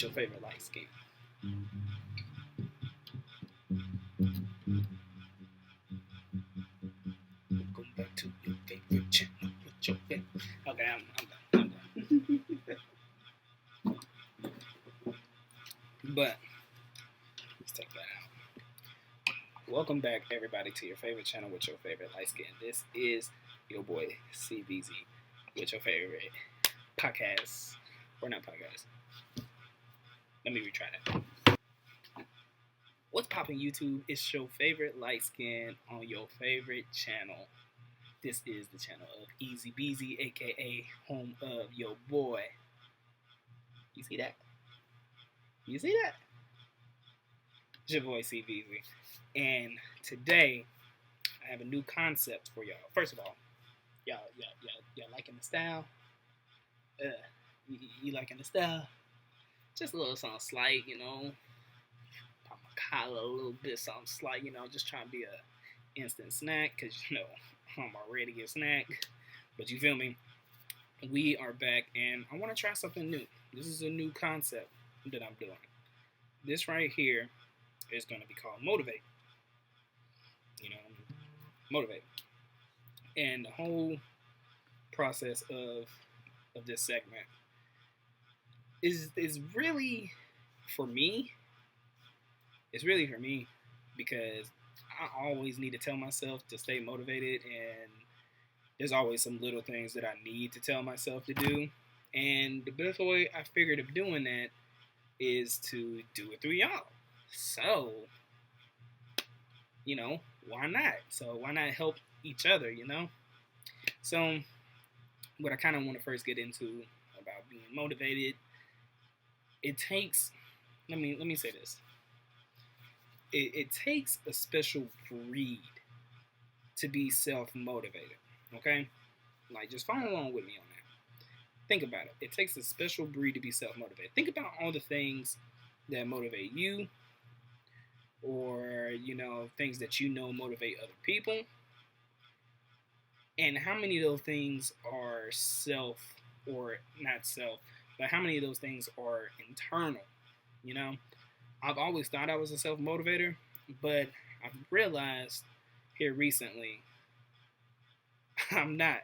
your favorite light skin. Welcome back to your favorite channel with your favorite. Okay, I'm done. But let's take that out. Welcome back, everybody, to your favorite channel with your favorite light skin. This is your boy CVZ with your favorite podcast, or not podcast. Let me retry that. What's poppin' YouTube? It's your favorite light skin on your favorite channel. This is the channel of Easy Beezy, aka home of your boy. You see that? You see that? It's your boy CVZ. And today I have a new concept for y'all. First of all, y'all liking the style? You liking the style? Just a little something slight, you know. Pop my collar a little bit, something slight, you know. Just trying to be a instant snack, cause you know I'm already a snack. But you feel me? We are back, and I want to try something new. This is a new concept that I'm doing. This right here is going to be called Motiv8. You know, Motiv8. And the whole process of this segment is really for me. It's really for me because I always need to tell myself to stay motivated, and there's always some little things that I need to tell myself to do. And the best way I figured of doing that is to do it through y'all. So, you know, why not? So why not help each other, you know? So what I kind of want to first get into about being motivated, it takes, let me say this. It takes a special breed to be self-motivated, okay? Like, just follow along with me on that. Think about it. It takes a special breed to be self-motivated. Think about all the things that motivate you, or, you know, things that you know motivate other people. And how many of those things are self, or not self, but how many of those things are internal, you know? I've always thought I was a self-motivator, but I've realized here recently I'm not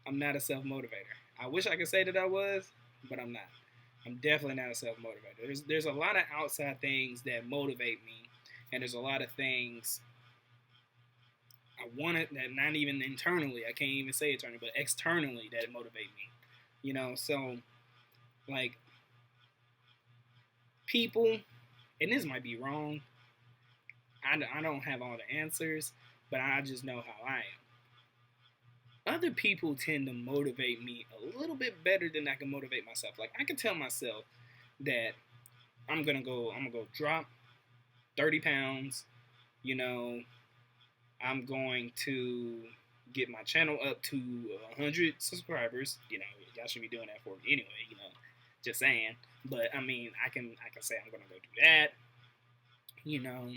a self-motivator. I wish I could say that I was, but I'm not. I'm definitely not a self-motivator. There's a lot of outside things that motivate me, and there's a lot of things I wanted that not even internally, I can't even say internally, but externally that motivate me. You know, so like people, and this might be wrong, I don't have all the answers, but I just know how I am. Other people tend to motivate me a little bit better than I can motivate myself. Like, I can tell myself that I'm gonna go drop 30 pounds, you know, I'm going to get my channel up to 100 subscribers. You know, y'all should be doing that for me anyway, you know, just saying. But I mean, I can say I'm gonna go do that. You know,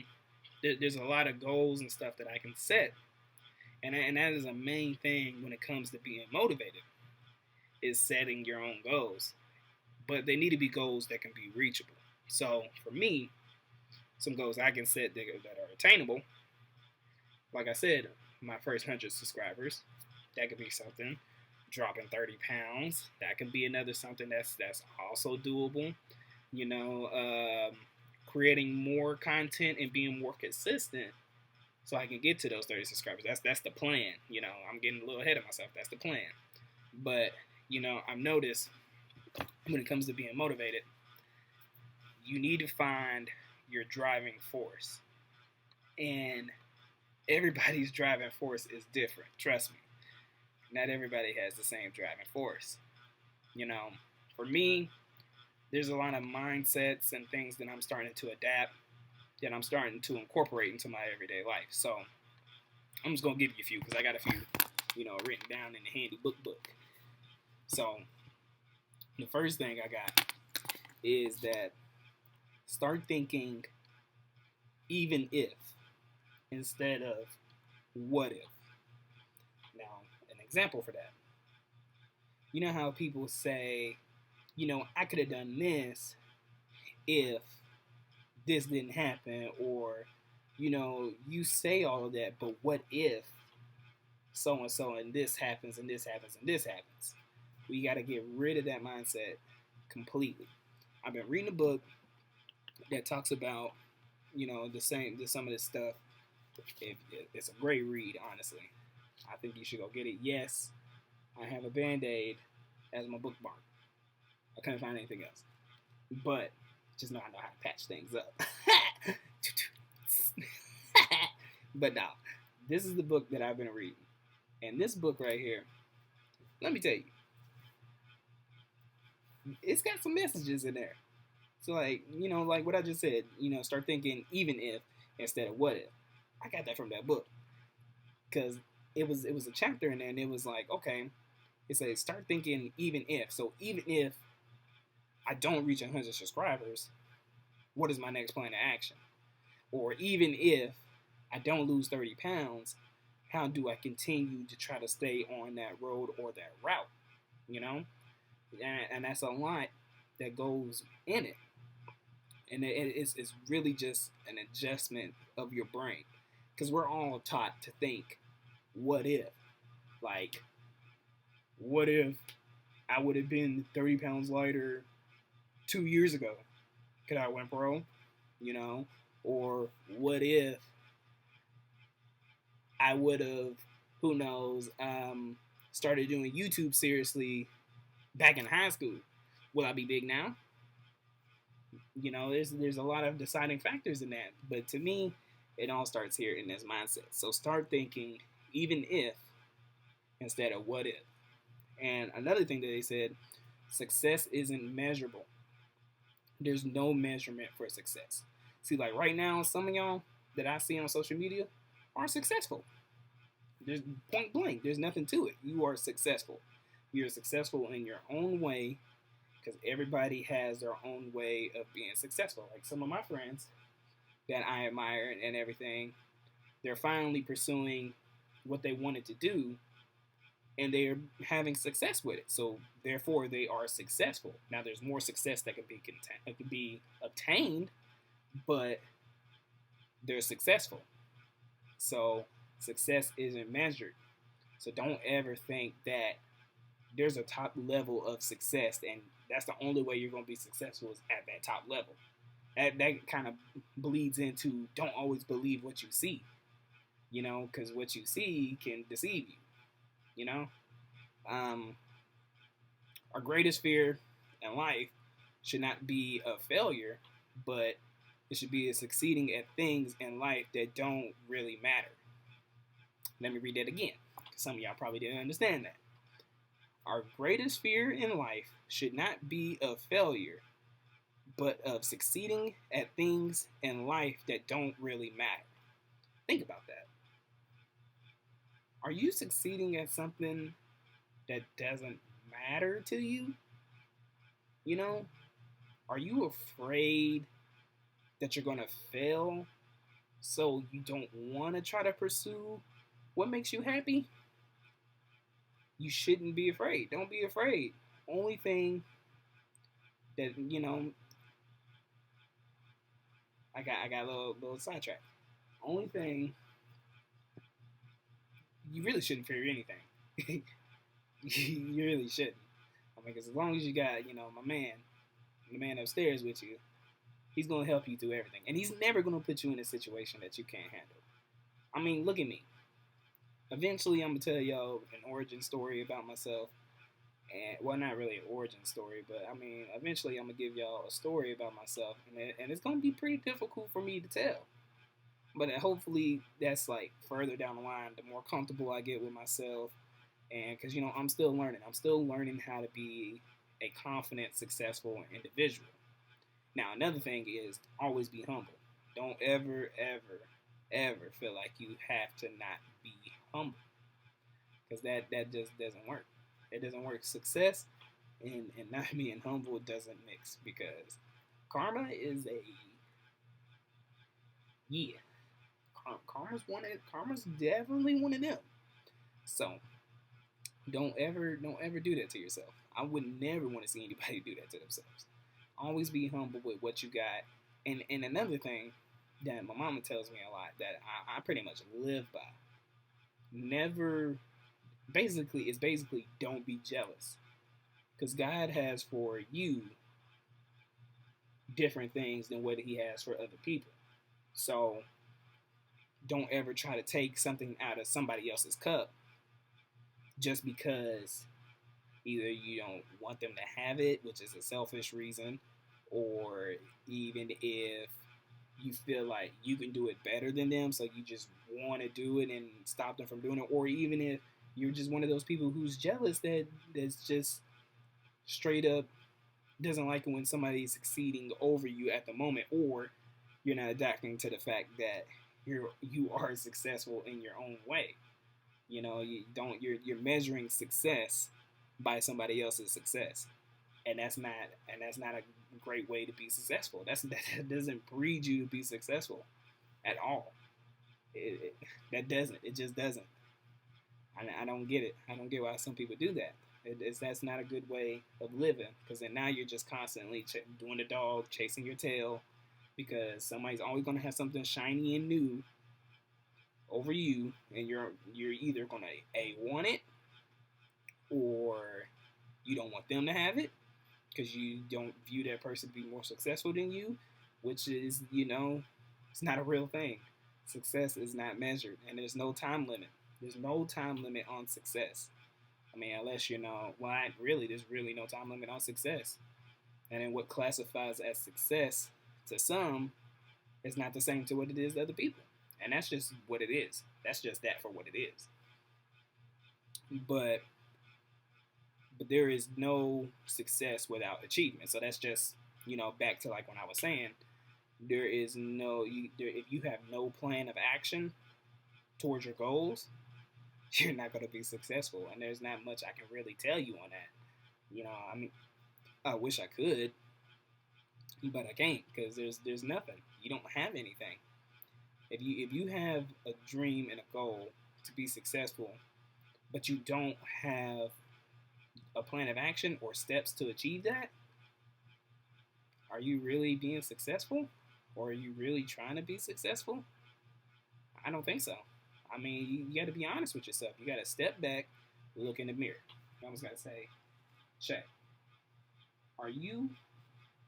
there's a lot of goals and stuff that I can set, and that is a main thing when it comes to being motivated, is setting your own goals. But they need to be goals that can be reachable. So for me, some goals I can set that are attainable. Like I said, my first 100 subscribers, that could be something. Dropping 30 pounds, that could be another something that's also doable. You know, creating more content and being more consistent so I can get to those 30 subscribers. That's the plan. You know, I'm getting a little ahead of myself. That's the plan. But, you know, I've noticed when it comes to being motivated, you need to find your driving force. And everybody's driving force is different. Trust me. Not everybody has the same driving force. You know, for me, there's a lot of mindsets and things that I'm starting to adapt, that I'm starting to incorporate into my everyday life. So I'm just going to give you a few, because I got a few, you know, written down in the handy book. So the first thing I got is that start thinking even if instead of what if. Now, an example for that. You know how people say, you know, I could have done this if this didn't happen, or you say all of that, but what if so and so and this happens and this happens and this happens? We got to get rid of that mindset completely. I've been reading a book that talks about some of this stuff. It's a great read, honestly. I think you should go get it. Yes, I have a Band-Aid as my bookmark. I couldn't find anything else, but just know I know how to patch things up. But now, this is the book that I've been reading, and this book right here, let me tell you, it's got some messages in there. So like what I just said, start thinking even if instead of what if. I got that from that book because it was a chapter in there, and it was like, okay, it says start thinking even if. So even if I don't reach 100 subscribers, what is my next plan of action? Or even if I don't lose 30 pounds, how do I continue to try to stay on that road or that route? And that's a lot that goes in it. And it's really just an adjustment of your brain. Because we're all taught to think, what if? Like, what if I would have been 30 pounds lighter 2 years ago? Could I went pro? Or what if I would have, who knows, started doing YouTube seriously back in high school? Will I be big now? There's a lot of deciding factors in that. But to me, it all starts here in this mindset. So start thinking even if instead of what if. And another thing that they said, success isn't measurable. There's no measurement for success. See, like right now, some of y'all that I see on social media are successful. There's point blank. There's nothing to it. You are successful. You're successful in your own way, because everybody has their own way of being successful. Like some of my friends that I admire and everything, they're finally pursuing what they wanted to do, and they're having success with it. So therefore, they are successful. Now, there's more success that can be obtained, but they're successful. So success isn't measured. So don't ever think that there's a top level of success, and that's the only way you're going to be successful is at that top level. That kind of bleeds into don't always believe what you see, because what you see can deceive you, Our greatest fear in life should not be a failure, but it should be succeeding at things in life that don't really matter. Let me read that again, because some of y'all probably didn't understand that. Our greatest fear in life should not be of failure, but of succeeding at things in life that don't really matter. Think about that. Are you succeeding at something that doesn't matter to you? Are you afraid that you're going to fail, so you don't want to try to pursue what makes you happy? You shouldn't be afraid. Don't be afraid. Only thing that, I got a little sidetracked. Only thing, you really shouldn't fear anything. You really shouldn't. Because as long as you got, the man upstairs with you, he's going to help you through everything. And he's never going to put you in a situation that you can't handle. Look at me. Eventually, I'm going to tell y'all an origin story about myself. And, well, not really an origin story, but, eventually I'm going to give y'all a story about myself. And it's going to be pretty difficult for me to tell. But hopefully that's, further down the line, the more comfortable I get with myself. And because, I'm still learning. I'm still learning how to be a confident, successful individual. Now, another thing is always be humble. Don't ever, ever, ever feel like you have to not be humble. Because that just doesn't work. It doesn't work. Success and not being humble doesn't mix. Because karma is karma's definitely one of them. So don't ever do that to yourself. I would never want to see anybody do that to themselves. Always be humble with what you got. And another thing that my mama tells me a lot that I pretty much live by. Never, basically don't be jealous. Because God has for you different things than what he has for other people. So don't ever try to take something out of somebody else's cup just because either you don't want them to have it, which is a selfish reason, or even if you feel like you can do it better than them, so you just want to do it and stop them from doing it, or even if you're just one of those people who's jealous that's just straight up doesn't like it when somebody's succeeding over you at the moment, or you're not adapting to the fact that you are successful in your own way. You're measuring success by somebody else's success, and that's not a great way to be successful. That doesn't breed you to be successful at all. That doesn't. It just doesn't. I don't get it. I don't get why some people do that. That's not a good way of living, because then now you're just constantly doing the dog, chasing your tail, because somebody's always going to have something shiny and new over you, and you're either going to want it, or you don't want them to have it because you don't view that person to be more successful than you, which is, it's not a real thing. Success is not measured, and there's no time limit. There's no time limit on success. I mean, unless there's really no time limit on success. And then what classifies as success to some is not the same to what it is to other people. And that's just what it is. That's just that for what it is. But there is no success without achievement. So that's just, back to like when I was saying, there is if you have no plan of action towards your goals, you're not going to be successful. And there's not much I can really tell you on that. I mean, I wish I could, but I can't, because there's nothing. You don't have anything. If you have a dream and a goal to be successful, but you don't have a plan of action or steps to achieve that, are you really being successful? Or are you really trying to be successful? I don't think so. I mean, you got to be honest with yourself. You got to step back, look in the mirror. I was going to say, Shay, are you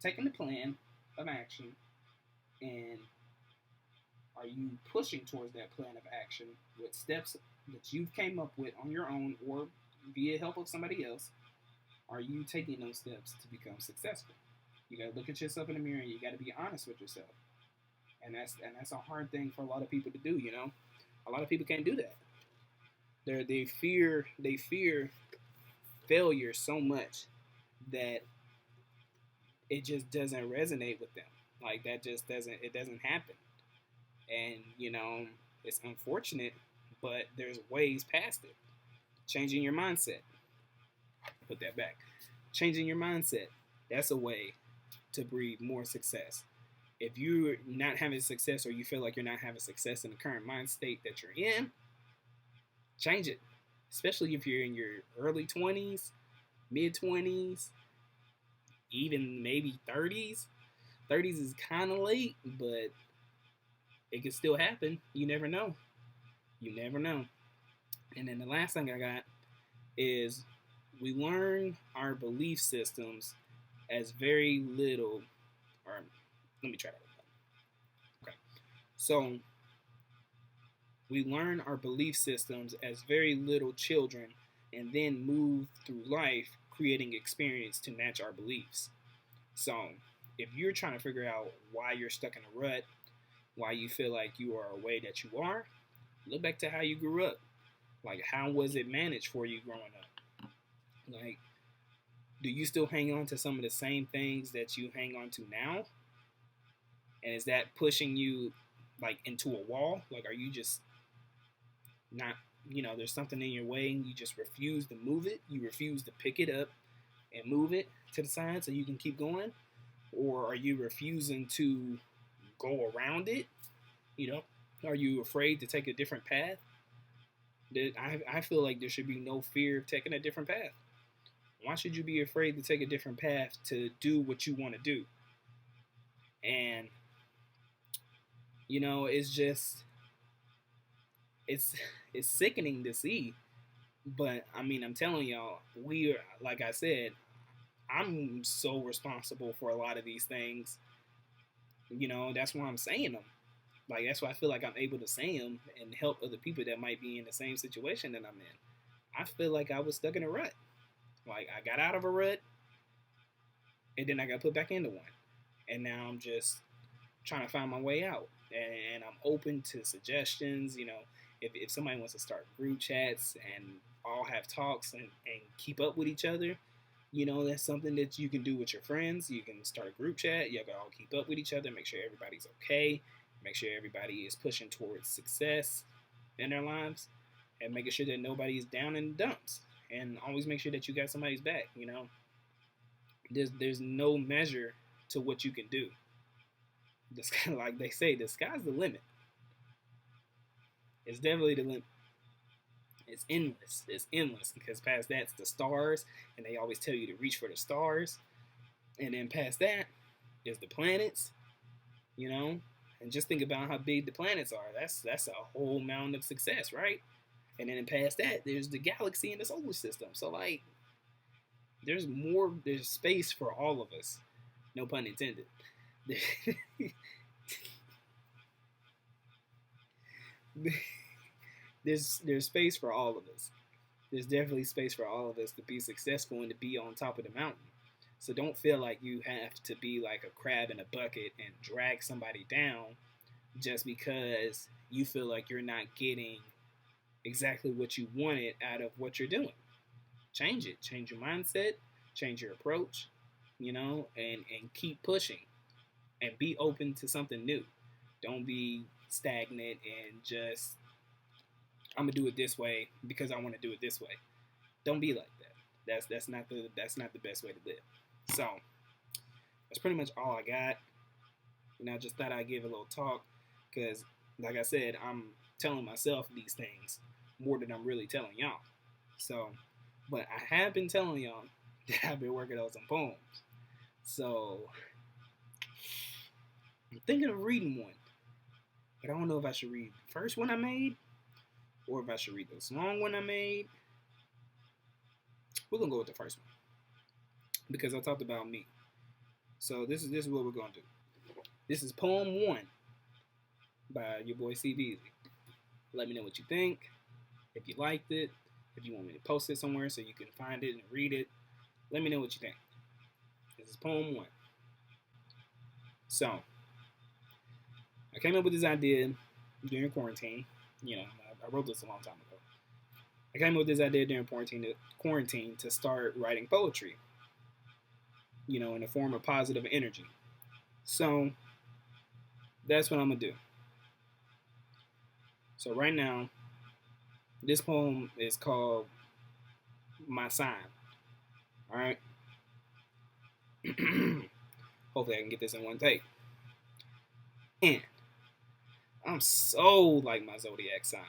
taking the plan of action, and are you pushing towards that plan of action with steps that you've came up with on your own or via help of somebody else? Are you taking those steps to become successful? You got to look at yourself in the mirror, and you got to be honest with yourself. And that's a hard thing for a lot of people to do. A lot of people can't do that. They fear failure so much that it just doesn't resonate with them. Like, that just doesn't happen. And it's unfortunate, but there's ways past it. Changing your mindset. Put that back. Changing your mindset. That's a way to breed more success. If you're not having success, or you feel like you're not having success in the current mind state that you're in, change it. Especially if you're in your early 20s, mid 20s, even maybe 30s. 30s is kind of late, but it can still happen. You never know. You never know. And then the last thing I got is, we learn our belief systems as very little, or let me try that again. Okay. So, we learn our belief systems as very little children, and then move through life creating experience to match our beliefs. So, if you're trying to figure out why you're stuck in a rut, why you feel like you are a way that you are, look back to how you grew up. Like, how was it managed for you growing up? Like, do you still hang on to some of the same things that you hang on to now? And is that pushing you, like, into a wall? Like, are you just not, there's something in your way and you just refuse to move it? You refuse to pick it up and move it to the side so you can keep going? Or are you refusing to go around it? Are you afraid to take a different path? I feel like there should be no fear of taking a different path. Why should you be afraid to take a different path to do what you want to do? And it's just it's it's sickening to see. But I mean, I'm telling y'all, we are, like I said, I'm so responsible for a lot of these things. That's why I'm saying them. Like, that's why I feel like I'm able to say them and help other people that might be in the same situation that I'm in. I feel like I was stuck in a rut. Like, I got out of a rut, and then I got put back into one. And now I'm just trying to find my way out. And I'm open to suggestions. If somebody wants to start group chats and all have talks and keep up with each other, that's something that you can do with your friends. You can start a group chat. You can all keep up with each other, make sure everybody's okay, make sure everybody is pushing towards success in their lives, and making sure that nobody is down in the dumps. And always make sure that you got somebody's back. There's no measure to what you can do. Like they say, the sky's the limit. It's definitely the limit. It's endless. It's endless because past that's the stars, and they always tell you to reach for the stars. And then past that is the planets, And just think about how big the planets are. That's a whole mountain of success, right? And then past that, there's the galaxy and the solar system. So like, there's space for all of us. No pun intended. There's space for all of us. There's definitely space for all of us to be successful and to be on top of the mountain. So don't feel like you have to be like a crab in a bucket and drag somebody down just because you feel like you're not getting exactly what you wanted out of what you're doing. Change it. Change your mindset. Change your approach, and keep pushing. And be open to something new. Don't be stagnant and just, I'm gonna do it this way because I want to do it this way. Don't be like that. That's not the best way to live. So that's pretty much all I got. I just thought I'd give a little talk because, like I said, I'm telling myself these things more than I'm really telling y'all. So, but I have been telling y'all that I've been working on some poems. So I'm thinking of reading one, but I don't know if I should read the first one I made or if I should read the long one I made. We're gonna go with the first one because I talked about me. So this is what we're gonna do. This is poem 1 by your boy C Beasley. Let me know what you think. If you liked it, if you want me to post it somewhere so you can find it and read it, let me know what you think. This is poem 1. So I came up with this idea during quarantine. I wrote this a long time ago. I came up with this idea during quarantine to start writing poetry, in the form of positive energy. So that's what I'm going to do. So right now, this poem is called My Sign. All right? Hopefully I can get this in one take. And I'm so like my zodiac sign.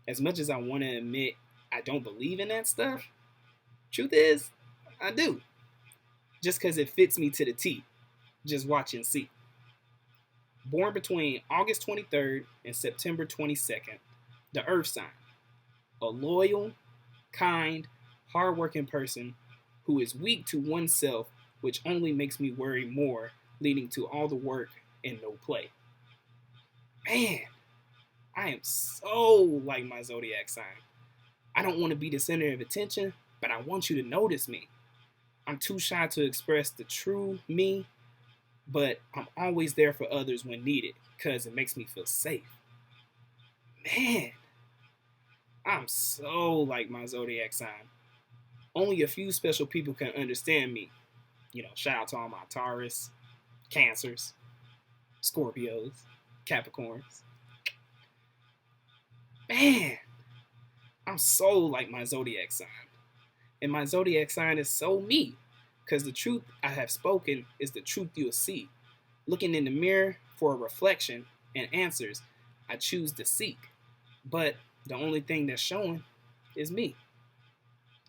As much as I want to admit I don't believe in that stuff, truth is, I do. Just because it fits me to the T. Just watch and see. Born between August 23rd and September 22nd, the Earth sign. A loyal, kind, hardworking person who is weak to oneself, which only makes me worry more, leading to all the work and no play. Man, I am so like my zodiac sign. I don't want to be the center of attention, but I want you to notice me. I'm too shy to express the true me, but I'm always there for others when needed because it makes me feel safe. Man, I'm so like my zodiac sign. Only a few special people can understand me. Shout out to all my Taurus, Cancers, Scorpios, Capricorns. Man, I'm so like my zodiac sign. And my zodiac sign is so me. Because the truth I have spoken is the truth you'll see. Looking in the mirror for a reflection and answers I choose to seek. But the only thing that's showing is me.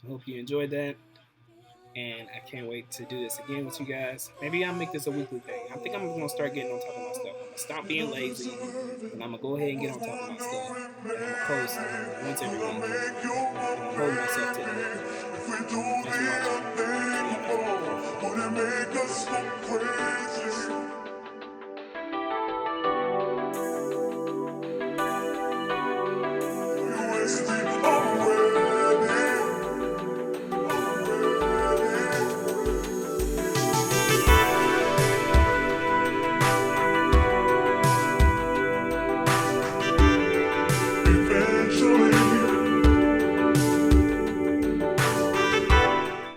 I hope you enjoyed that. And I can't wait to do this again with you guys. Maybe I'll make this a weekly thing. I think I'm gonna start getting on top of my stuff. I'm gonna stop being lazy, and I'm gonna go ahead and get on top of my stuff. And I'm gonna post once every week. And I'm holding myself to that. Thanks for watching. Y'all have a good one.